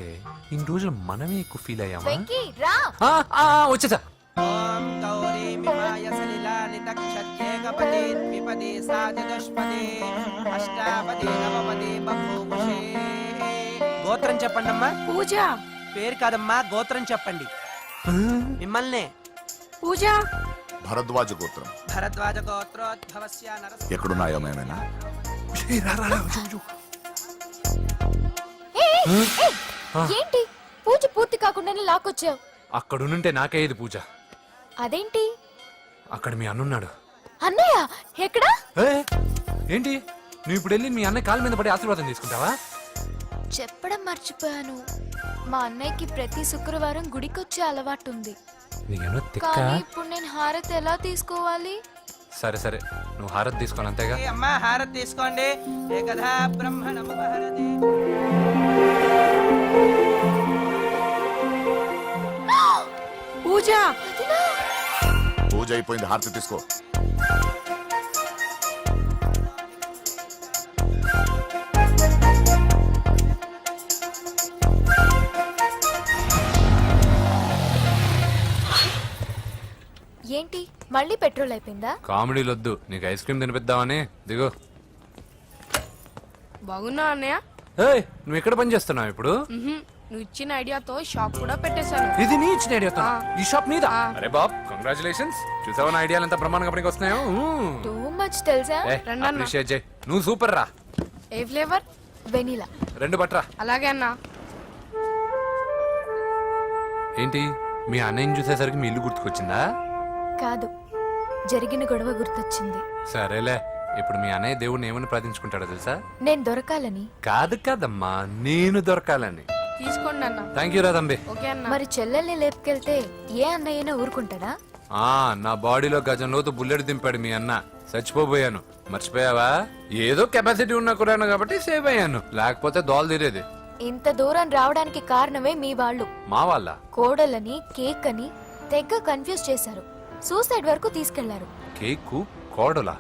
ఇన్ని రోజులు మనమే ఎక్కువ ఫీల్ అయ్యామా? వెంకీ రా. వచ్చేసా. గోత్రం చెప్పండి అమ్మా. పూజ. పేరు కాదమ్మా, గోత్రం చెప్పండి. మిమ్మల్నే. పూజ. భరద్వాజ గోత్రం. భరద్వాజ గోత్రోద్భవస్య నరసింహ. ఎక్కడున్నాయో మేమైనా? ఏంటి పూజ పూర్తి కాకుండానే లాక్కొచ్చావు? అక్కడుంటే నాకే ఇది పూజ. అదేంటి? అక్కడ మీ అన్నున్నాడు. అన్నయ్య ఎక్కడా? ఏంటి, నువ్వు ఇప్పుడు వెళ్ళి మీ అన్నయ్య కాళ్ళ మీద పడి ఆశీర్వాదం తీసుకుంటావా? చెప్పడం మర్చిపోయాను. మా అన్నయ్యకి ప్రతి శుక్రవారం గుడికొచ్చే అలవాటు ఉంది. నీకేమో తిక్క. కానీ ఇప్పుడు నేను హారతి ఎలా తీసుకోవాలి? సరే సరే, నువ్వు హారతి తీసుకోను అంతేగా. ఏ అమ్మా, హారతి తీసుకోండి. ఏకదా బ్రహ్మణముపహరతి. పూజ. పూజ అయిపోయింది, హారతి తీసుకో. ఏంటి మళ్ళీ పెట్రోల్ అయిపోయిందా? కామెడీలు వద్దు, నీకు ఐస్ క్రీమ్ తినిపిద్దామని. దిగు. బాగున్నా అన్నయ్య? ఏయ్, నువ్వు ఎక్కడ పని చేస్తున్నావు ఇప్పుడు? నువ్వు ఇచ్చిన ఐడియాతో షాప్ కూడా పెట్టేశాను. ఇది నీ ఇచ్చిన ఐడియా? ఈ షాప్ నీదా? అరే బాబ్, కంగ్రాచులేషన్స్. చూసావా నా ఐడియాలు ఎంత బ్రహ్మాండంగా పనికి వస్తున్నాయో? టూ మచ్ తెలుసా? అప్రిషియేట్ చేయి. నువ్వు సూపర్ రా. ఏ ఫ్లేవర్? వెనీలా. 2 పట్రా. అలాగే అన్నా. ఏంటి, మీ అన్నయ్యని చూసేసరికి మీ ఇల్లు గుర్తుకొచ్చిందా? కాదు, జరిగిన గొడవ గుర్తొచ్చింది. సరేలే, ఇప్పుడు మీ అన్నయ్య దేవుడిని ఏమని ప్రార్థించుకుంటాడో తెలుసా? నేను దొరకాలని. కాదు కాదమ్మా, నేను దొరకాలని. తీసుకోండి అన్న. థ్యాంక్ యూ రా తంబి. ఓకే అన్న. మరి చెల్లెల్ని లేపుకెళ్తే ఏ అన్నయ్యనా ఊరుకుంటాడా? నా బాడీలో గజం లోతు బుల్లెట్ దింపాడు మీ అన్న. చచ్చిపోయాను, మర్చిపోయావా? ఏదో కెపాసిటీ ఉన్న కురాను కాబట్టి సేవ్ అయ్యాను, లేకపోతే దోలు తీరేది. ఇంత దూరం రావడానికి కారణమే మీ వాళ్ళు. మా వాళ్ళ కోడలని కేక్ అని తెగ కన్ఫ్యూజ్ చేశారు. సూసైడ్ వరకు తీసుకెళ్లారు. కేకు కోడలా?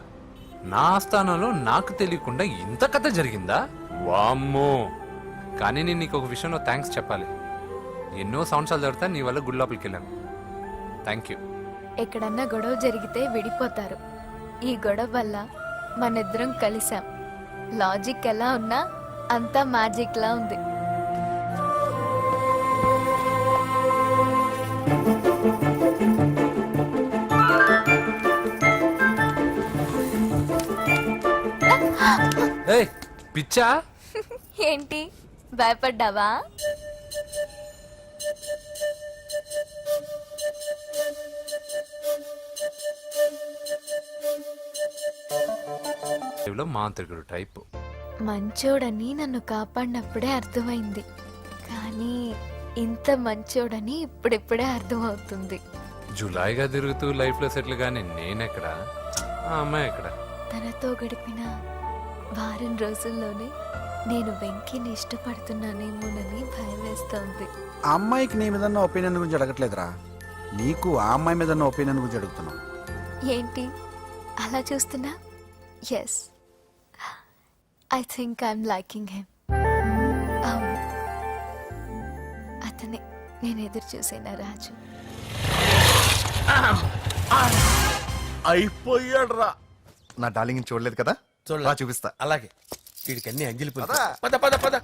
నా స్థానంలో నాకు తెలియకుండా ఇంత కథ జరిగిందా? వామ్మో. కానీ నేను నీకు ఒక విషయంలో థ్యాంక్స్ చెప్పాలి. ఎన్నో సంవత్సరాలు జరుగుతా నీ వల్ల గుడి లోపలికి వెళ్ళాను. Thank you. ఎక్కడన్నా గొడవ జరిగితే విడిపోతారు. ఈ గొడవ వల్ల మనిద్దరం కలిసాం. లాజిక్ ఎలా ఉన్నా అంతా మ్యాజిక్ లా ఉంది. ఏయ్, పిచ్చా? ఏంటి, భయపడ్డావా? మాంత్రికుడు టైప్. మంచోడని నన్ను కాపాడినప్పుడే అర్థమైంది, కానీ ఇంత మంచోడని ఇప్పుడిప్పుడే అర్థమవుతుంది. జులాయిగా తిరుగుతూ లైఫ్ లో సెటిల్ గానీ నేనెక్కడ, ఆ అమ్మాయి ఎక్కడ? తనతో గడిపిన వారం రోజుల్లోనే నేను వెంకిని ఇష్టపడుతున్నానేమోనని భయం వేస్తోంది. ఆ అమ్మాయికి నీ మీద ఒపీనియన్ గురించి అడగట్లేదురా, నీకు ఆ అమ్మాయి మీద ఒపీనియన్ గురించి అడుగుతున్నావు. ఏంటి అలా చూస్తున్నా? Yes, I think I'm liking him. అవును, అతనే నేను ఎదురు చూసిన రాజు. అయిపోయాడు రా. నా డార్లింగ్ చూడలేదు కదా, చూడలేదు. రా చూపిస్తా. అలాగే, వీడికి అన్ని అంజలి పులుసు. పద. పద పద పద.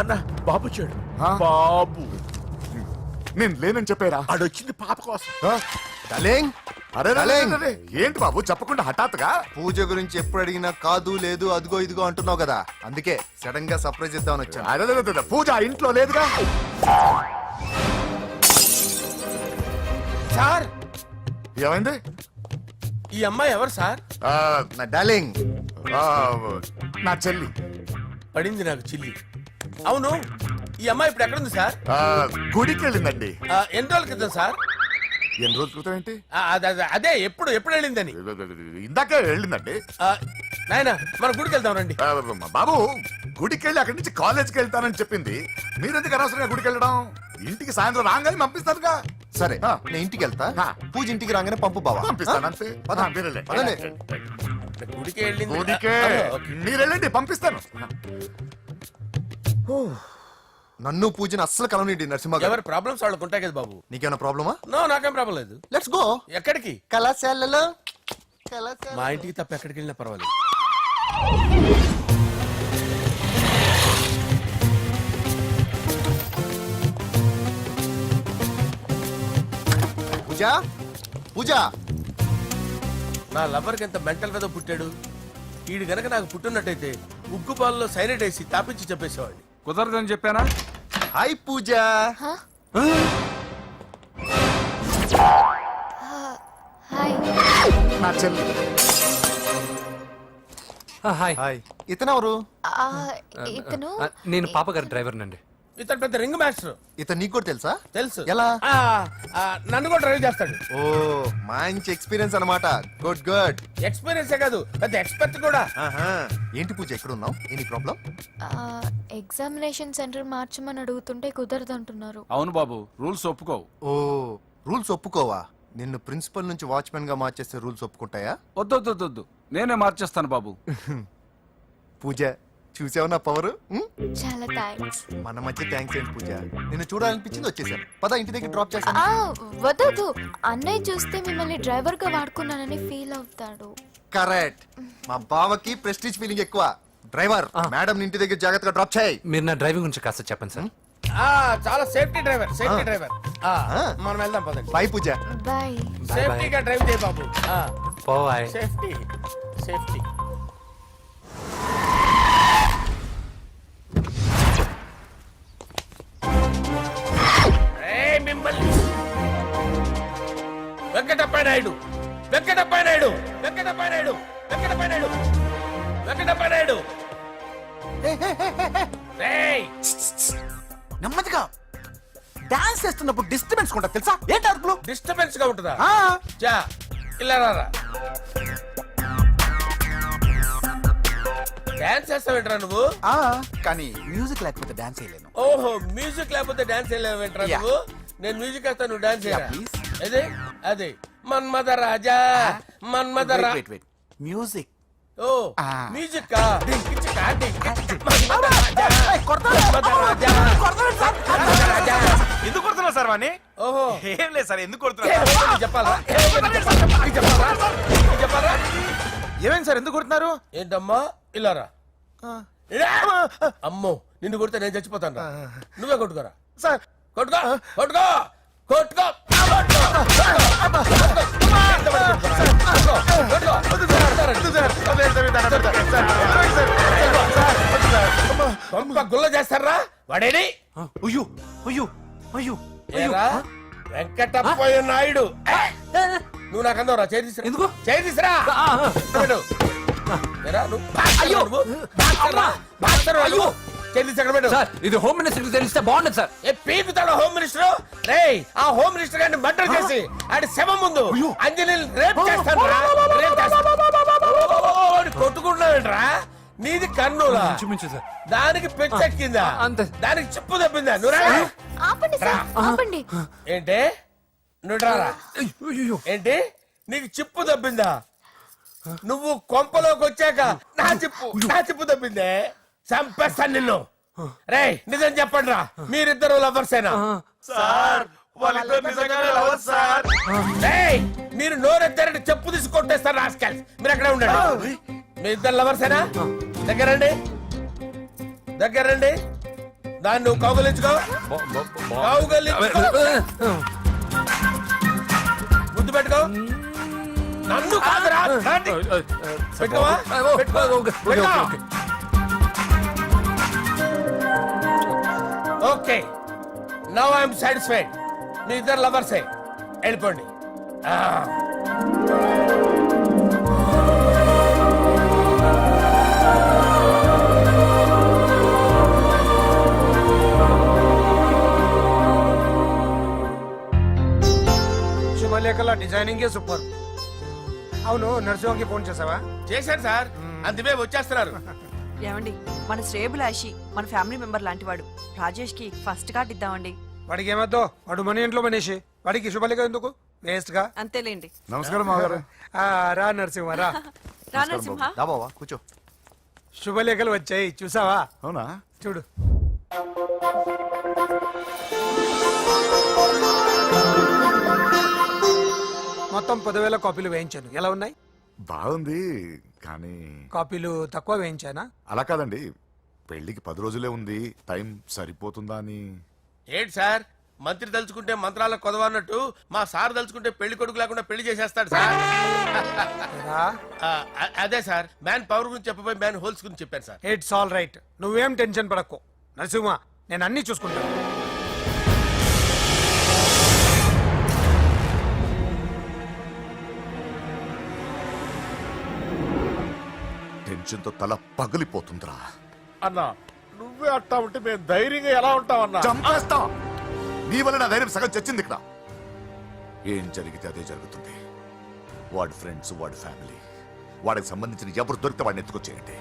అన్న బాబు చూడు. బాబు నేను లేనని చెప్పారా? ఆడొచ్చింది పాప కోసం. డార్లింగ్, అరే డార్లింగ్. ఏంటి బాబు చెప్పకుండా హఠాత్తుగా? పూజ గురించి ఎప్పుడు అడిగినా కాదు లేదు అదిగో ఇదిగో అంటున్నావు కదా, అందుకే సడన్ గా సర్ప్రైజ్ ఇద్దామని వచ్చాను. అదే పూజ ఇంట్లో లేదుగా. సార్, ఏమైంది? ఈ అమ్మాయి ఎవరు సార్? నా డార్లింగ్, నా చెల్లి. పడింది నాకు చిల్లి. అవును, ఈ అమ్మాయి ఇప్పుడు ఎక్కడుంది సార్? గుడికి వెళ్ళిందండి. ఎన్ని రోజుల క్రితం సార్? ఎన్ని రోజుల క్రితం ఏంటి? అదే ఎప్పుడు ఎప్పుడు వెళ్ళిందని. ఇందాకే వెళ్ళిందండి. నాయనా, మన గుడికి వెళ్దాం రండి. బాబు గుడికి వెళ్ళి అక్కడి నుంచి కాలేజ్కి వెళ్తానని చెప్పింది. మీరెందుకు అనవసరంగా గుడికి వెళ్ళడం? ఇంటికి సాయంత్రం రాగానే పంపిస్తారుగా. సరే ఆ. నేను ఇంటికి వెళ్తా, ఆ. పూజ ఇంటికి రాగానే పంపు బావా. పంపిస్తాను అంతే. పద. మీరెళ్ళండి. పదండి. గుడికి వెళ్ళింది. గుడికే ఓకే. మీరెళ్ళండి, పంపిస్తాను. నన్ను పూజను అస్సలు కలవనిండి నరసింహ గారు. ఎవరి ప్రాబ్లమ్స్ వాళ్ళకు ఉంటాయి కదా బాబు. నీకేమైనా ప్రాబ్లమా? నో, నాకేం ప్రాబ్లం లేదు. Let's go. ఎక్కడికి? కళాశాలలో మా ఇంటికి తప్ప ఎక్కడికి వెళ్ళినా పర్వాలేదు. పూజ, పూజ. నా లవర్కి ఎంత మెంటల్ మీద పుట్టాడు. వీడు గనక నాకు పుట్టినట్టయితే ఉగ్గు పాలలో సైలెంట్ వేసి తాపించి చెప్పేసేవాడిని. కుదరదని చెప్పానా? హాయ్ పూజ. హాయ్. నా చెల్లి. హాయ్. హాయ్. ఇతనెవరు? ఇతను నేను పాపగారి డ్రైవర్ నండి. ఇతను పెద్ద రింగ్ మాస్టర్. ఇతను నీకు కూడా తెలుసా? తెలుసు. ఎలా? నన్ను కూడా డ్రైవ్ చేస్తాడు. ఓ, మంచి ఎక్స్పీరియన్స్ అన్నమాట. Good good. ఎక్స్పీరియన్సే కాదు, పెద్ద ఎక్స్పర్ట్ కూడా. ఏంటి పూజ ఎక్కడ ఉన్నావు? Any problem? ఎగ్జామినేషన్ సెంటర్ మార్చమని అడుగుతుంటే కుదరదంటున్నారు. అవును బాబు, రూల్స్ ఒప్పుకోవు. ఓ, రూల్స్ ఒప్పుకోవా? నిన్ను ప్రిన్సిపల్ నుంచి వాచ్మెన్ గా మార్చేస్తే రూల్స్ ఒప్పుకుంటాయా? వద్దు నేనే మార్చేస్తాను బాబు. పూజ, చూసావు నా పవర్ చాలా థ్యాంక్స్. మన మధ్య థ్యాంక్స్ ఏంటి పూజ, నిన్ను చూడాలనిపించింది వచ్చేసాను. పద ఇంటి దగ్గర డ్రాప్ చేస్తాను. వద్దు, అన్నయ్య చూస్తే మిమ్మల్ని డ్రైవర్ గా వాడుకున్నానని ఫీల్ అవుతాడు. కరెక్ట్, మా బావకి ప్రెస్టీజ్ ఫీలింగ్ ఎక్కువ. డ్రైవర్, మేడం ఇంటి దగ్గర జాగ్రత్తగా డ్రాప్ చేయి. మీరు నా డ్రైవింగ్ గురించి కాస్త చెప్పండి సార్. చాలా సేఫ్టీ డ్రైవర్. మనం వెళ్దాం పదండి. బై పూజ. బాయ్. సేఫ్టీగా డ్రైవ్ చేయి బాబు. పోవాయ్. Safety safety. మిమ్మల్ని వెంకటప్ప నాయుడు నెమ్మదిగా డాన్స్ చేస్తున్నప్పుడు డిస్టర్బెన్స్ కొంటా తెలుసా? ఏంటి అరుపులు? డిస్టర్బెన్స్ గా ఉంటుందా? ఆ, జా ఇలా రారా. డాన్స్ చేస్తావేంట్రా నువ్వు? ఆ, కానీ మ్యూజిక్ లేకపోతే డాన్స్ చేయలేను. ఓహో, మ్యూజిక్ లేకపోతే డాన్స్ చేయలేవేంట్రా Yeah. నువ్వు? నేను మ్యూజిక్ వేస్తా, నువ్వు డాన్స్ చేయరా? Yeah, please. అదే అదే మన్మథ రాజా మన్మథ రా. Wait music. ఓ Ah. మ్యూజిక్ కా డింకి చికా డింకి మన్మథ రాజా మన్మథ రాజా మన్మథ రాజా. ఎందుకు కొడుతున్నా సార్ వాణ్ణి? ఓహో ఏం లేదు సార్, ఎందుకు చెప్పాలా? ఏమైంది సార్, ఎందుకు కొడుతున్నారు? ఏంటమ్మా ఇలా రా. అమ్మో నిన్ను కొడితే నేను చచ్చిపోతాను రా. నువ్వే కొట్టుకోరా. సార్ కొట్టుకో కొట్టుకో కొట్టుకో. గుల్ల చేస్తారా వాడేడి? అయ్యో అయ్యో అయ్యో ఏరా వెంకటప్పయ్య నాయుడు. నువ్వు నాకు అందవరా చేయి తీసురా. ఎందుకు? చేయి తీసురా. పెట్టు. ఏరా, నువ్వు బాక్సర్ రా నువ్వు. బాక్సర్ రా నువ్వు. చేయి తీసి అక్కడ పెట్టు. సార్ ఇది హోమ్ మినిస్టర్ తెలిస్తే బాగుండదు సార్. ఏ పీకుతాడు హోమ్ మినిస్టర్. రేయ్ ఆ హోమ్ మినిస్టర్ గారిని మర్డర్ చేసి ఆడి శవం ముందు అంజలిని రేప్ చేస్తాను రా. రేప్ చేస్తాను. కొట్టుకుంటున్నావేంట్రా? నీది కన్నులా? చూపించు సార్. దానికి పెచ్చెక్కిందా? అంతే. దానికి చిప్పు తప్పిందా? నువ్వు రా. ఆపండి సార్, ఆపండి. ఏంటి నువ్వు రారా. ఏంటి నీకు చిప్పు తప్పిందా? నువ్వు కొంపలోకి వచ్చాక నా చిప్పు తప్పిందే. చంపేస్తాను నిన్ను. రేయ్ నిజం చెప్పండి రా, మీరిద్దరు లవర్సేనా? రేయ్ మీరు నోరెత్తారంటే చెప్పు తీసి కొట్టేస్తారు రాస్కల్స్. మీరు అక్కడే ఉండండి. మీ ఇద్దరు లవర్సేనా? దగ్గరండి దాన్ని నువ్వు కౌగలించుకో. ముద్దు పెట్టుకో. నన్ను కాదురా. పెట్టుకోవా? Okay now I'm satisfied. మీ ఇద్దరు లవర్సే, వెళ్ళిపోండి. శుభలేఖల డిజైనింగ్ సూపర్. అవును, నర్సింహకి ఫోన్ చేసావా? చేశాను సార్, అందుకే వచ్చేస్తున్నారు. ఏమండి, మన శ్రేయబులాషి మన ఫ్యామిలీ మెంబర్ లాంటి వాడు. రాజేష్ కి ఫస్ట్ కార్డ్ ఇద్దామండి. వాడికి ఏమద్దో, వాడు మన ఇంట్లో మనిషి, వాడికి శుభలేఖ ఎందుకు వేస్ట్ గా? అంతేలేండి. నమస్కారం మాగారు. రా నరసింహ రా. రా నరసింహ. దా బావా కూర్చో. శుభలేఖలు వచ్చాయి చూసావా? అవునా? చూడు. మొత్తం 10,000 కాపీలు వేయించాను. ఎలా ఉన్నాయి? బాగుంది కానీ కాపీలు తక్కువ వేయించానా? అలా కాదండి, పెళ్లికి 10 రోజులే ఉంది, టైం సరిపోతుందా అని. ఏంటి సార్ మంత్రి తలుచుకుంటే మంత్రాలకు కొదవన్నట్టు మా సార్ తలుచుకుంటే పెళ్లి కొడుకు లేకుండా పెళ్లి చేసేస్తాడు సార్. రా. అదే సార్ మ్యాన్ పవర్ గురించి చెప్పబోయి మ్యాన్ హోల్స్ గురించి చెప్పాను సార్. ఇట్స్ ఆల్ రైట్, నువ్వేం టెన్షన్ పడకు నరసింహ, నేను అన్ని చూసుకుంటాను. టెన్షన్ తో తల పగిలిపోతుందిరా. అన్నా నువ్వే అట్టా ఉంటే మేము ధైర్యంగా ఎలా ఉంటామన్నా? చంపేస్తా. నీ వల్ల నా ధైర్యం సగం చచ్చింది ఇక్కడ. ఏం జరిగితే అదే జరుగుతుంది. వాడి ఫ్రెండ్స్, వాడి ఫ్యామిలీ, వాడికి సంబంధించిన ఎవరు దొరికితే వాడిని ఎత్తుకొచ్చేయండి.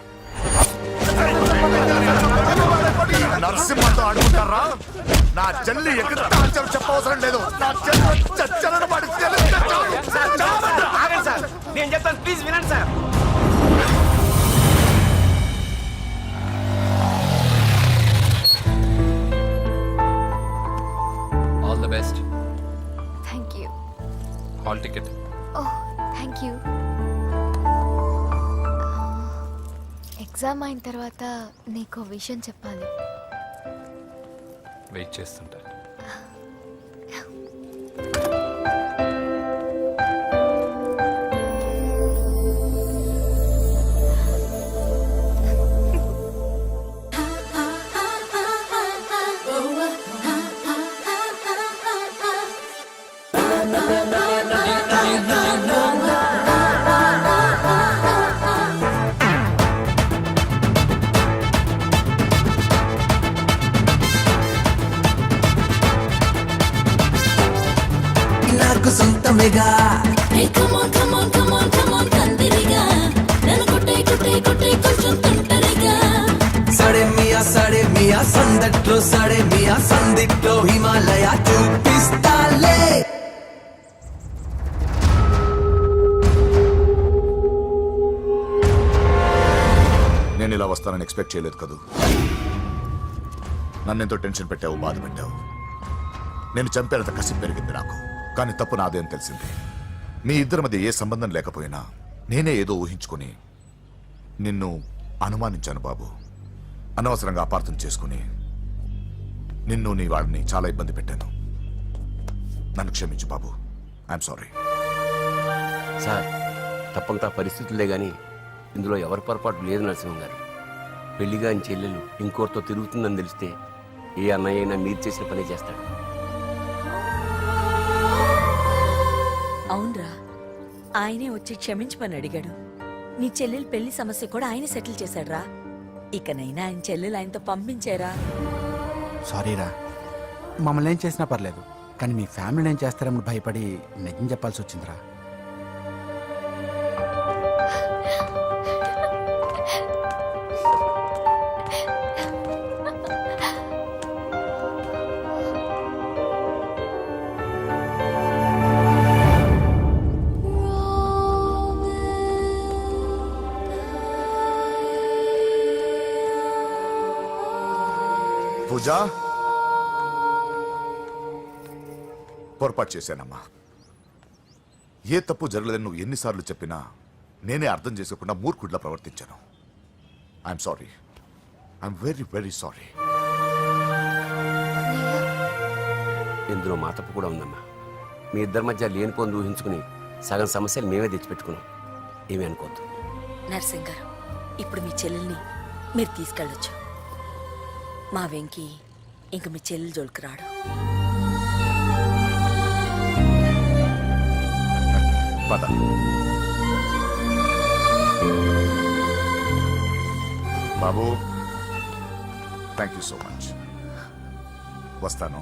నరసింహతో ఆడుకుంటారా? నా చెల్లి ఎక్కడ చెప్పవసరం లేదు. నా చెల్లి చచ్చలను వాడి సార్, నేను చెప్తాను, ప్లీజ్ వినండి సార్. ఎగ్జామ్ అయిన తర్వాత నీకు విషయం చెప్పాలి. వెయిట్ చేస్తుంటా. నాకు సొంతమేగా సడే మియా సందట్లో సడే మియా సందిట్లో హిమాలయ చూపిస్తాలే. నేను ఇలా వస్తానని ఎక్స్పెక్ట్ చేయలేదు కదూ. నన్నెంతో టెన్షన్ పెట్టావు, బాధ పెట్టావు. నేను చంపేంత కసి పెరిగింది నాకు. కానీ తప్పు నాదే అని తెలిసింది. మీ ఇద్దరి మధ్య ఏ సంబంధం లేకపోయినా నేనే ఏదో ఊహించుకుని నిన్ను అనుమానించాను బాబు. అనవసరంగా అపార్థం చేసుకుని నిన్ను నీ వాడిని చాలా ఇబ్బంది పెట్టాను. నన్ను క్షమించు బాబు. I'm sorry. సార్, తప్పంతా పరిస్థితులే గాని ఇందులో ఎవరి పొరపాటు లేదు నరసింహం గారు. పెళ్లిగాని చెల్లెలు ఇంకోరితో తిరుగుతుందని తెలిస్తే ఏ అన్నయ్య అయినా మీరు చేసిన పనే చేస్తాడు. అవునరా, ఆయనే వచ్చి క్షమించమని అడిగాడు. నీ చెల్లెలు పెళ్లి సమస్య కూడా ఆయన సెటిల్ చేశాడురా. ఇకనైనా ఆయన చెల్లెలు ఆయనతో పంపించారా? సారీరా, మమ్మల్ని ఏం చేసినా పర్లేదు, కానీ మీ ఫ్యామిలీని ఏం చేస్తారని భయపడి నిజం చెప్పాల్సి వచ్చిందిరా. పూజా, పొరపాటు చేశానమ్మా. ఏ తప్పు జరగలేదని నువ్వు ఎన్నిసార్లు చెప్పినా నేనే అర్థం చేసుకోకుండా మూర్ఖుడిలా ప్రవర్తించాను. I'm sorry. I'm very very sorry. ఇందులో మా తప్పు కూడా ఉందమ్మా. మీ ఇద్దరి మధ్య లేనిపోని ఊహించుకుని సగం సమస్యలు మేమే తెచ్చిపెట్టుకున్నాం. ఏమీ అనుకోవద్దు. నర్సింగ్ గారు, ఇప్పుడు మీ చెల్లెల్ని మీరు తీసుకెళ్ళొచ్చు. మా వెంకి ఇంక మీ చెల్లెలు జోలికి రాడు. పద. బాబు, థ్యాంక్ యూ సో మచ్. వస్తాను.